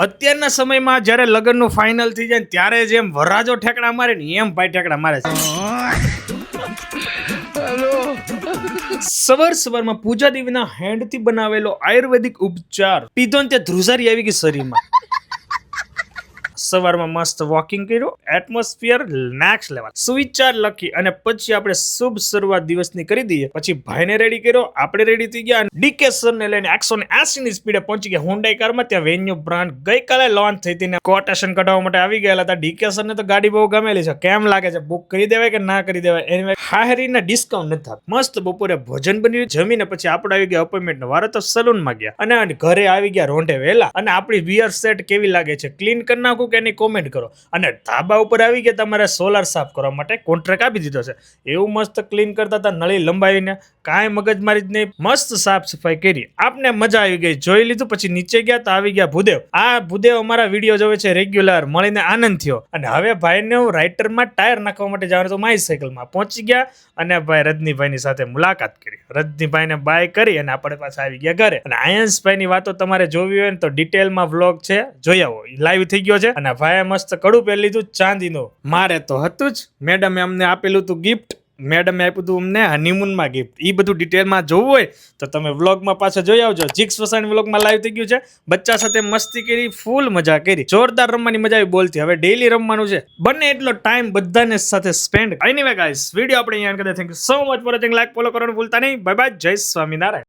અત્યારના સમયમાં જ્યારે લગ્નનું ફાઇનલ થઈ જાય ત્યારે જેમ વરરાજો ઠેકડા મારે ને એમ ભાઈ ઠેકડા મારે છે. સવારમાં પૂજા દેવીના હેન્ડથી બનાવેલો આયુર્વેદિક ઉપચાર પીધો ને ત્યાં ધ્રુજારી આવી ગઈ શરીરમાં. સવારમાં મસ્ત વોકિંગ કર્યું, એટમોસ્ફિયર નેક્સ્ટ લેવલ, સુવિચાર લખી અને પછી આપણે શુભ શરૂઆત દિવસની કરી દઈએ. પછી ભાઈને રેડી કર્યો, આપણે રેડી થઈ ગયા, ડીકે સર ને લઈને 180 ની સ્પીડે પહોંચી ગયા હુન્ડાઈ કારમાં. ત્યાં વેન્યુ બ્રાન્ડ ગઈકાલે લોન્ચ થઈ હતી ને કોટેશન કઢાવવા માટે આવી ગયેલા હતા. ડીકે સર ને તો ગાડી બહુ ગમેલી છે. કેમ લાગે છે, બુક કરી દેવાય કે ના કરી દેવાય? એની હાહરીના ડિસ્કાઉન્ટ નથી થતું. મસ્ત બપોરે ભોજન બન્યું, જમીને પછી આપણે આવી ગયા અપોઇન્ટમેન્ટ વારો તો સલૂનમાં ગયા અને ઘરે આવી ગયા રોંઢે વેલા. અને આપણી વિયર સેટ કેવી લાગે છે, ક્લીન કરી નાખું કે એની કોમેન્ટ કરો. અને ધાબા ઉપર આવી ગયા તમારે સોલાર સાફ કરવા માટે કોન્ટ્રાક્ટ આપી દીધો છે. એવું મસ્ત ક્લીન કરતા હતા, નળી લંબાવીને, કાંઈ મગજમારી જ નહીં, મસ્ત સાફ સફાઈ કરી. આપને મજા આવી ગઈ, જોઈ લીધું. પછી નીચે ગયા તો આવી ગયા ભૂદેવ. આ ભૂદેવ અમારા વિડીયો જોવે છે રેગ્યુલર, મળીને આનંદ થયો. અને હવે ભાઈને હું રાઇટરમાં ટાયર નાખવા માટે જવાનું તો મારી સાયકલમાં પહોંચી ગયા અને ભાઈ રજનીભાઈની સાથે મુલાકાત કરી. રજનીભાઈને બાય કરી અને આપણે પાછા આવી ગયા ઘરે. અને આયંશભાઈની વાતો તમારે જોવી હોય ને તો ડિટેલમાં વ્લોગ છે, જોઈ આવો, લાઈવ થઈ ગયો છે. અને ભાઈએ મસ્ત કડું પહેરી લીધું ચાંદીનું. મારે તો હતું જ, મેડમે અમને આપેલું હતું ગિફ્ટ, મેડમે આપ્યું હતું અમને હનીમૂનમાં ગિફ્ટ. એ બધું ડિટેલમાં જોવું હોય તો તમે વ્લોગમાં પાછા જોઈ આવજો. જીક્સ વસાણી વ્લોગમાં લાઈવ થઈ ગયું છે. બચ્ચા સાથે મસ્તી કરી, ફૂલ મજા કરી, જોરદાર રમવાની મજા આવી બોલતી. હવે ડેઈલી રમવાનું છે, બને એટલો ટાઈમ બધાને સાથે સ્પેન્ડ. એનીવે ગાઈસ, વિડીયો આપણે અહીંયા કરી. Thank you so much for watching. Like follow કરવાનું ભૂલતા નહીં. બાય બાય, જય સ્વામિનારાયણ.